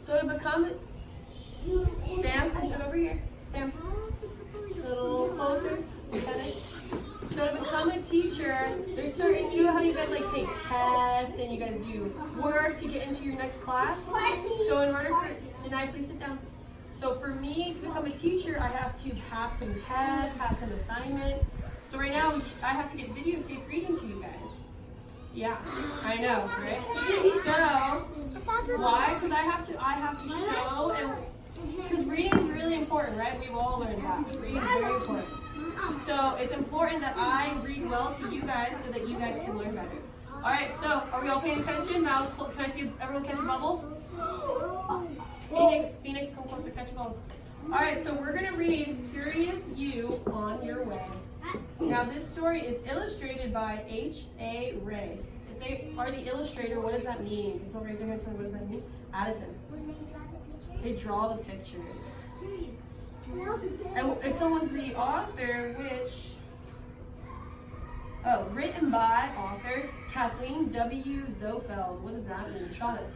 So to become, Sam, come sit over here. Sam, a little closer. So to become a teacher, there's certain, you know how you guys like take tests and you guys do work to get into your next class? So in order for, Denai, please sit down. So for me to become a teacher, I have to pass some tests, pass some assignments. So right now, I have to get videotaped reading to you guys. Yeah, I know, right? So, why? Because I have to show, and because reading is really important, right? We've all learned that. Reading is very important. So it's important that I read well to you guys so that you guys can learn better. All right, so are we all paying attention? Mouse, can I see everyone catch a bubble? Phoenix, come closer, catch a bubble. All right, so we're gonna read Curious You on Your Way. Now this story is illustrated by H.A. Ray. If they are the illustrator, what does that mean? Can someone raise their hand and tell me what does that mean? Addison. They draw the pictures. And if someone's the author, which, written by author Kathleen W. Zofeld. What does that mean? Charlotte.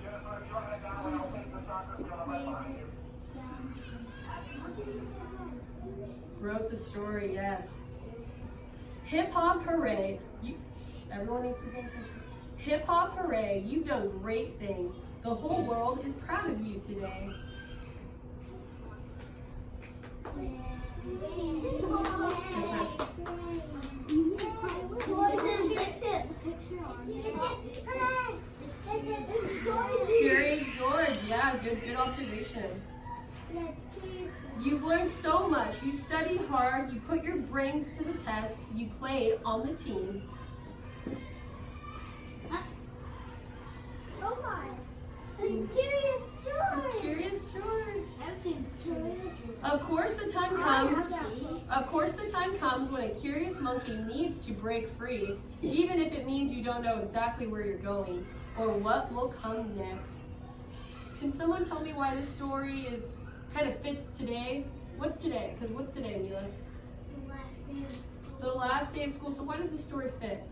Wrote the story, yes. Hip hop hooray. Everyone needs to pay attention. Hip hop hooray, you've done great things. The whole world is proud of you today. Curious George, yeah, good observation. You've learned so much. You studied hard, you put your brains to the test, you played on the team. Oh my. It's Curious George. It's Curious George. Everything's Curious George. Of course the time comes when a curious monkey needs to break free, even if it means you don't know exactly where you're going or what will come next. Can someone tell me why this story kind of fits today? What's today? Because what's today, Mila? The last day of school. The last day of school. So why does this story fit?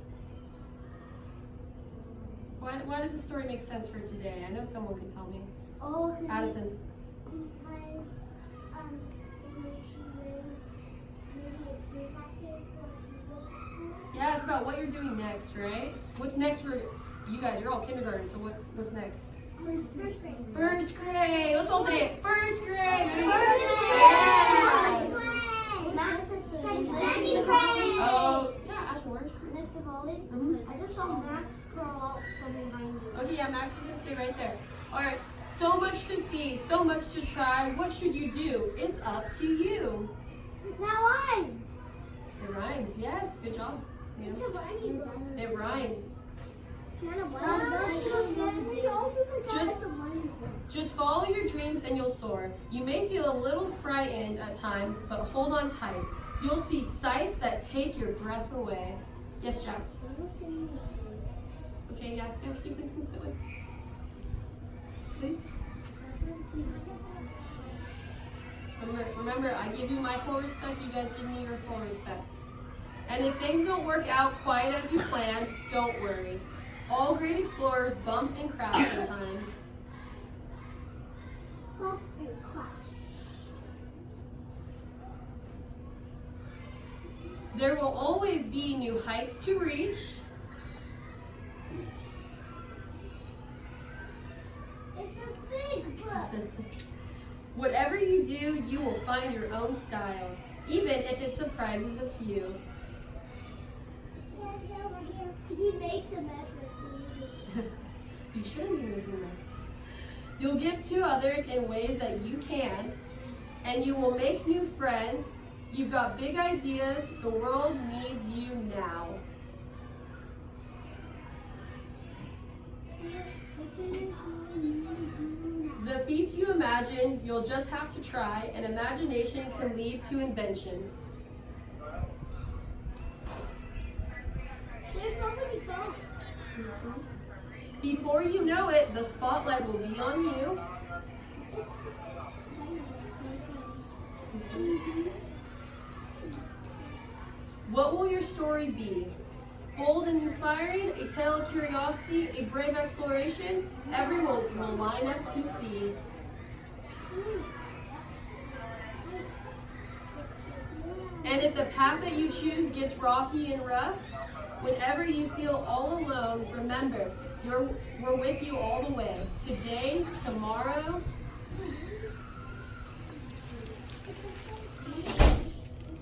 Why does this story make sense for today? I know someone can tell me. Oh, Addison. Because maybe it's his last day of school. He goes to school. Yeah, it's about what you're doing next, right? What's next for you guys? You're all kindergarten, so what's next? First grade. First grade. Let's all say it. First grade. Second grade. Oh, yeah, Ashton, where's Next to Holly. I just saw Max crawl out from behind you. Okay, yeah, Max is gonna stay right there. All right. So much to see, so much to try. What should you do? It's up to you. Now I'm. It rhymes. Yes, good job. Yeah. It's a rhyming book. It rhymes. Just Just follow your dreams and you'll soar. You may feel a little frightened at times, but hold on tight. You'll see sights that take your breath away. Yes, Jax? Okay, yeah, Sam, can you please come sit with us? Please? Remember, I give you my full respect, you guys give me your full respect. And if things don't work out quite as you planned, don't worry. All great explorers bump and crash sometimes. Bump and crash. There will always be new heights to reach. It's a big book. Whatever you do, you will find your own style, even if it surprises a few. Yes, over here. He makes a mess with me. You shouldn't be making messes. You'll give to others in ways that you can, and you will make new friends. You've got big ideas. The world needs you now. The feats you imagine, you'll just have to try, and imagination can lead to invention. There's so many boats. Before you know it, the spotlight will be on you. What will your story be? Bold and inspiring, a tale of curiosity, a brave exploration, everyone will line up to see. And if the path that you choose gets rocky and rough, whenever you feel all alone, remember, we're with you all the way. Today, tomorrow,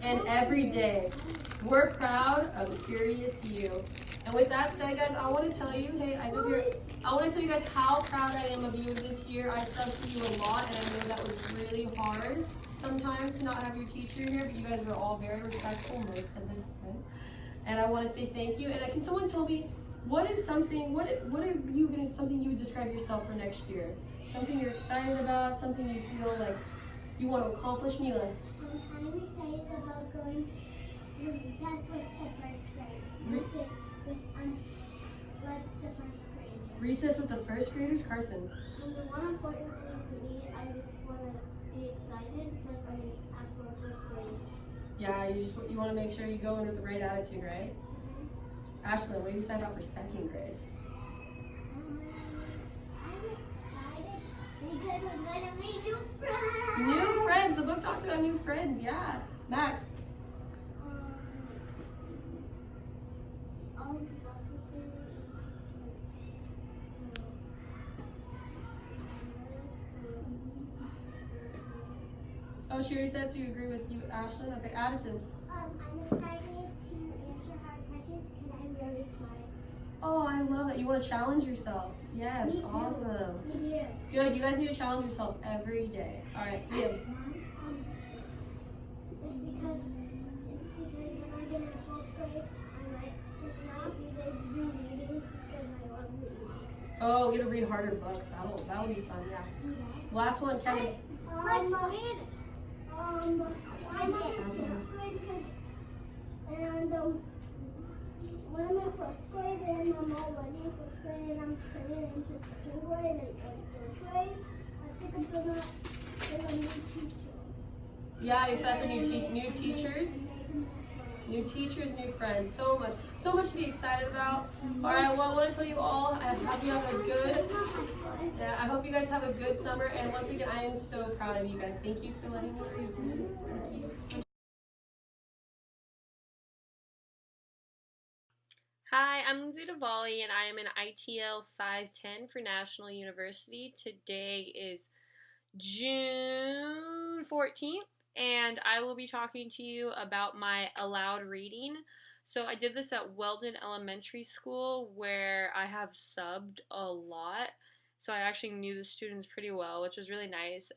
and every day. We're proud of Curious You. And with that said, guys, I want to tell you, hey, Isaac here, I want to tell you guys how proud I am of you this year. I subbed for you a lot, and I know that was really hard sometimes to not have your teacher here, but you guys were all very respectful most of the time. And I want to say thank you. And can someone tell me, what is something, what are you going to, something you would describe yourself for next year? Something you're excited about, something you feel like you want to accomplish, Mila? I'm excited about going to recess with the first grade. Like the first grade. Recess with the first graders, Carson. And the one important thing to me, I just want to be excited because I'm after first grade. Yeah, you want to make sure you go in with the right attitude, right? Ashlyn, what are you excited about for second grade? I'm excited because I'm gonna meet new friends. New friends. The book talks about new friends. Yeah. Max. Oh, she already said, so you agree with you, Ashlyn? Okay, Addison. I'm excited to answer hard questions because I'm really smart. Oh, I love that. You want to challenge yourself. Yes, Me too. awesome. Yeah. Good. You guys need to challenge yourself every day. All right, Liam. It's because when I get in fourth grade, I might not be able to do readings because I love reading. Oh, we're gonna read harder books. That'll be fun. Yeah. Last one, Kevin. Spanish. I'm in fifth grade and when I'm in first grade and I'm already in first grade and I'm studying into second grade and third grade, I think I'm gonna get a new teacher. Yeah, except for new teachers. New teachers, new friends. So much to be excited about. All right, well, I want to tell you all, I hope you have a good, I hope you guys have a good summer. And once again, I am so proud of you guys. Thank you for letting me read to you. Thank you. Hi, I'm Lindsay Duvali, and I am in ITL 510 for National University. Today is June 14th. And I will be talking to you about my allowed reading. So I did this at Weldon Elementary School where I have subbed a lot. So I actually knew the students pretty well, which was really nice.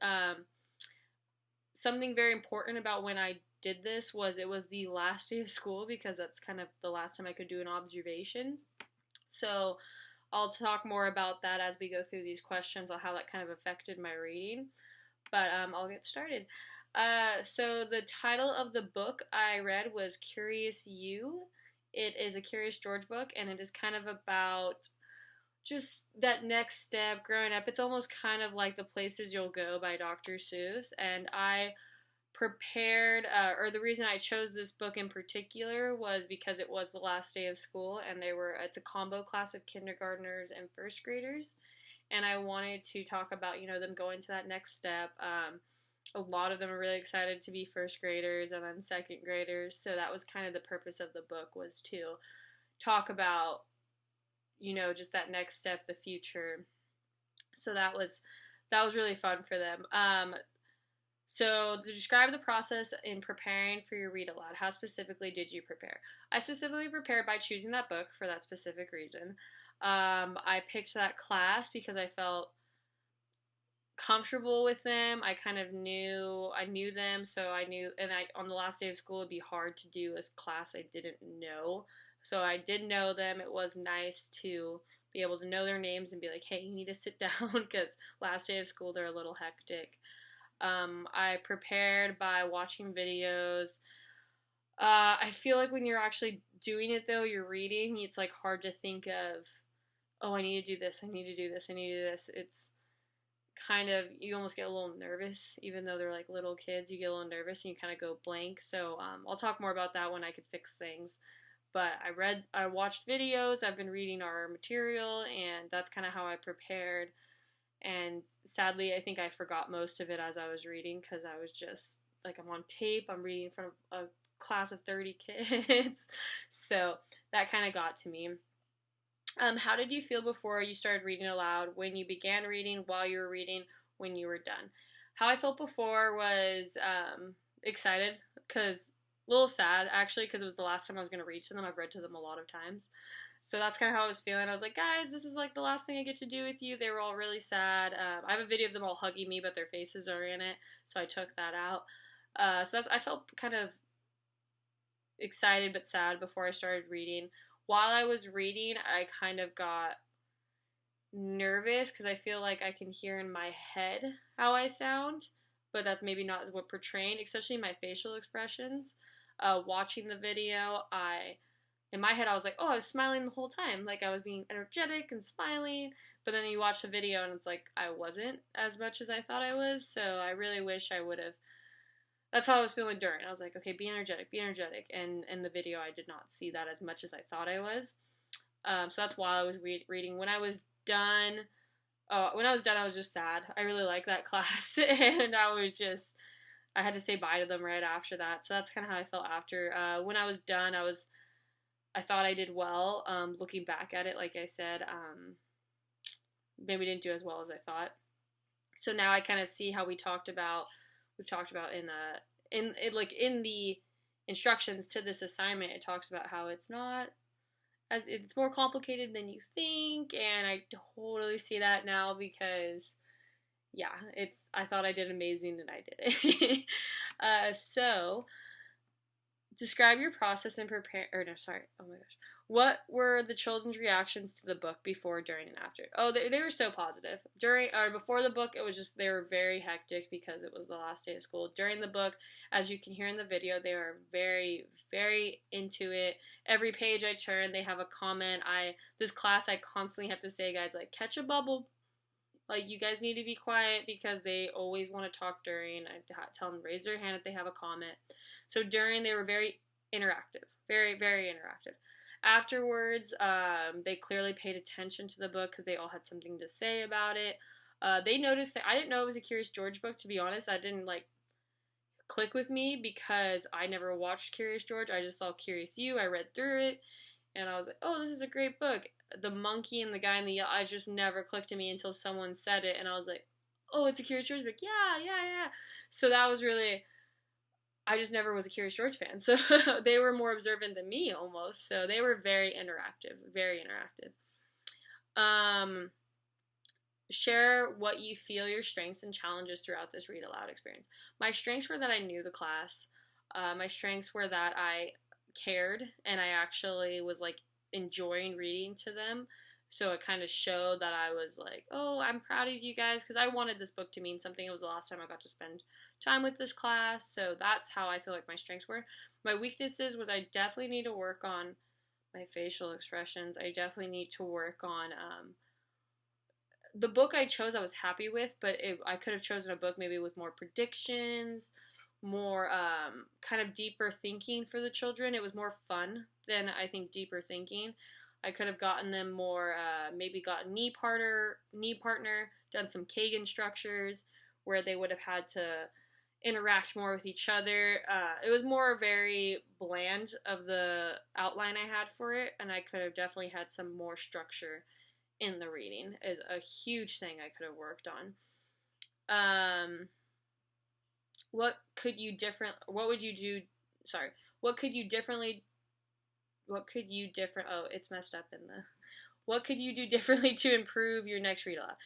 Something very important about when I did this was it was the last day of school because that's kind of the last time I could do an observation. So I'll talk more about that as we go through these questions on how that kind of affected my reading. But I'll get started. So the title of the book I read was Curious You. It is a Curious George book, and it is kind of about just that next step growing up. It's almost kind of like The Places You'll Go by Dr. Seuss, and I prepared, or the reason I chose this book in particular was because it was the last day of school, and it's a combo class of kindergartners and first graders, and I wanted to talk about, them going to that next step. A lot of them are really excited to be first graders and then second graders. So that was kind of the purpose of the book, was to talk about, just that next step, the future. So that was really fun for them. So to describe the process in preparing for your read aloud, how specifically did you prepare? I specifically prepared by choosing that book for that specific reason. I picked that class because I felt comfortable with them. I knew them, so I knew, and on the last day of school it'd be hard to do a class I didn't know. So I did know them. It was nice to be able to know their names and be like, hey, you need to sit down, because last day of school they're a little hectic. I prepared by watching videos. I feel like when you're actually doing it though, you're reading, it's like hard to think of, oh, I need to do this, I need to do this, I need to do this. It's kind of, you almost get a little nervous, even though they're like little kids, you get a little nervous and you kind of go blank. So I'll talk more about that when I could fix things. But I watched videos, I've been reading our material, and that's kind of how I prepared. And sadly, I think I forgot most of it as I was reading because I was just like, I'm on tape, I'm reading in front of a class of 30 kids. So that kind of got to me. How did you feel before you started reading aloud, when you began reading, while you were reading, when you were done? How I felt before was excited, because a little sad actually, because it was the last time I was going to read to them. I've read to them a lot of times. So that's kind of how I was feeling. I was like, guys, this is like the last thing I get to do with you. They were all really sad. I have a video of them all hugging me, but their faces are in it, so I took that out. So I felt kind of excited but sad before I started reading. While I was reading, I kind of got nervous because I feel like I can hear in my head how I sound, but that's maybe not what portraying, especially my facial expressions. Watching the video, in my head I was like, oh, I was smiling the whole time, like I was being energetic and smiling, but then you watch the video and it's like I wasn't as much as I thought I was. So I really wish I would have. That's how I was feeling during. I was like, okay, be energetic, and in the video I did not see that as much as I thought I was. So that's while I was reading. When I was done, I was just sad. I really liked that class, and I had to say bye to them right after that. So that's kind of how I felt after. When I was done, I thought I did well. Looking back at it, like I said, maybe didn't do as well as I thought. So now I kind of see how we've talked about in the instructions to this assignment. It talks about how it's more complicated than you think, and I totally see that now because yeah, I thought I did amazing and I did it. So describe your process and prepare. Or no, sorry. Oh my gosh. What were the children's reactions to the book before, during, and after? Oh, they were so positive. Before the book, it was just they were very hectic because it was the last day of school. During the book, as you can hear in the video, they were very, very into it. Every page I turn, they have a comment. This class, I constantly have to say, guys, like, catch a bubble. Like, you guys need to be quiet because they always want to talk during. I tell them raise their hand if they have a comment. So during, they were very interactive. Very, very interactive. Afterwards, they clearly paid attention to the book because they all had something to say about it. They noticed that I didn't know it was a Curious George book, to be honest. I didn't, click with me because I never watched Curious George. I just saw Curious You. I read through it, and I was like, oh, this is a great book. The monkey and the guy in the yellow, I just never clicked to me until someone said it, and I was like, oh, it's a Curious George book. Yeah. So that was really... I just never was a Curious George fan, so they were more observant than me almost. So they were very interactive, very interactive. Share what you feel your strengths and challenges throughout this read aloud experience. My strengths were that I knew the class. My strengths were that I cared and I actually was enjoying reading to them. So it kind of showed that I was like, oh, I'm proud of you guys, because I wanted this book to mean something. It was the last time I got to spend time with this class. So that's how I feel like my strengths were. My weaknesses was I definitely need to work on my facial expressions. I definitely need to work on the book I chose. I was happy with, but I could have chosen a book maybe with more predictions, more kind of deeper thinking for the children. It was more fun than I think deeper thinking. I could have gotten them more, maybe got knee partner, done some Kagan structures where they would have had to interact more with each other. It was more very bland of the outline I had for it, and I could have definitely had some more structure in the reading. Is a huge thing I could have worked on. What could you differently to improve your next read aloud?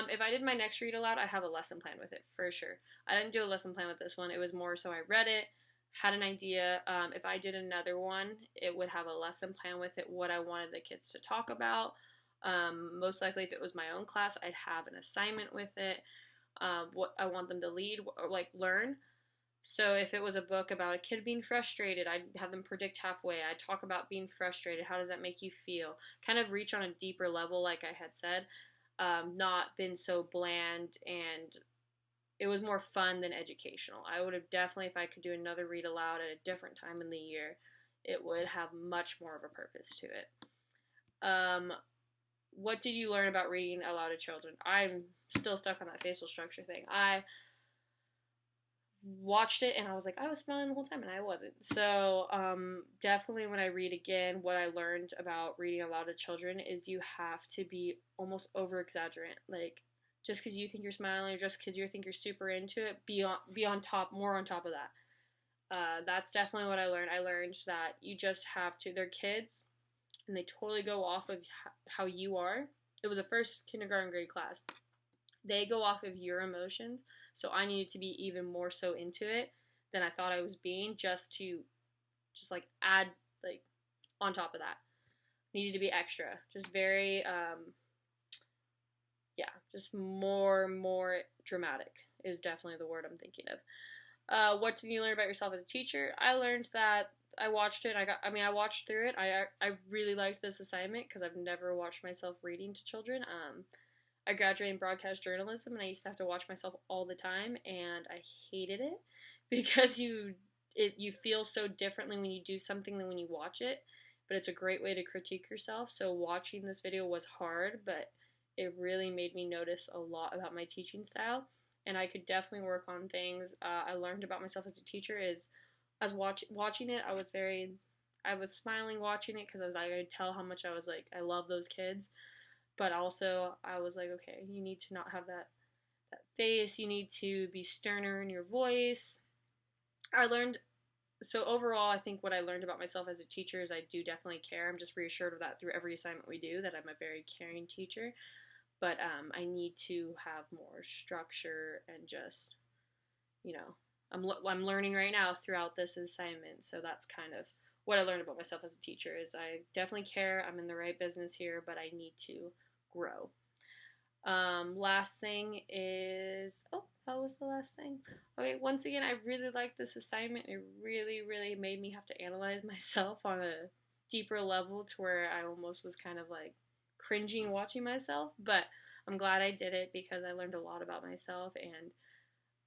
If I did my next read aloud, I'd have a lesson plan with it, for sure. I didn't do a lesson plan with this one. It was more so I read it, had an idea. If I did another one, it would have a lesson plan with it, what I wanted the kids to talk about. Most likely, if it was my own class, I'd have an assignment with it, what I want them to lead or learn. So if it was a book about a kid being frustrated, I'd have them predict halfway. I'd talk about being frustrated. How does that make you feel? Kind of reach on a deeper level, like I had said. Not been so bland, and it was more fun than educational. I would have definitely, if I could do another read aloud at a different time in the year, it would have much more of a purpose to it. what did you learn about reading aloud to children? I'm still stuck on that facial structure thing. I watched it and I was like, I was smiling the whole time, and I wasn't. So definitely when I read again, what I learned about reading aloud to children is you have to be almost over exaggerant. Like, just because you think you're smiling, or just because you think you're super into it, be on top, more on top of that. That's definitely what I learned. I learned that you just have to. They're kids, and they totally go off of how you are. It was a first kindergarten grade class. They go off of your emotions, so I needed to be even more so into it than I thought I was being, just to like add like on top of that. Needed to be extra, just very just more dramatic is definitely the word I'm thinking of. What did you learn about yourself as a teacher? I learned that I watched it. I watched through it. I really liked this assignment because I've never watched myself reading to children. I graduated in broadcast journalism, and I used to have to watch myself all the time, and I hated it because you feel so differently when you do something than when you watch it. But it's a great way to critique yourself. So watching this video was hard, but it really made me notice a lot about my teaching style, and I could definitely work on things. I learned about myself as a teacher is, as watching it, I was smiling watching it because I could tell how much I was like, I love those kids. But also, I was like, okay, you need to not have that face. You need to be sterner in your voice. So overall, I think what I learned about myself as a teacher is I do definitely care. I'm just reassured of that through every assignment we do, that I'm a very caring teacher. But I need to have more structure and just, I'm learning right now throughout this assignment. So that's kind of what I learned about myself as a teacher is I definitely care. I'm in the right business here, but I need to grow. Last thing is, that was the last thing. Okay, once again, I really liked this assignment. It really, really made me have to analyze myself on a deeper level to where I almost was kind of like cringing watching myself, but I'm glad I did it because I learned a lot about myself, and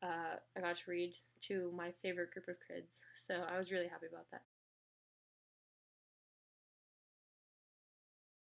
I got to read to my favorite group of kids, so I was really happy about that.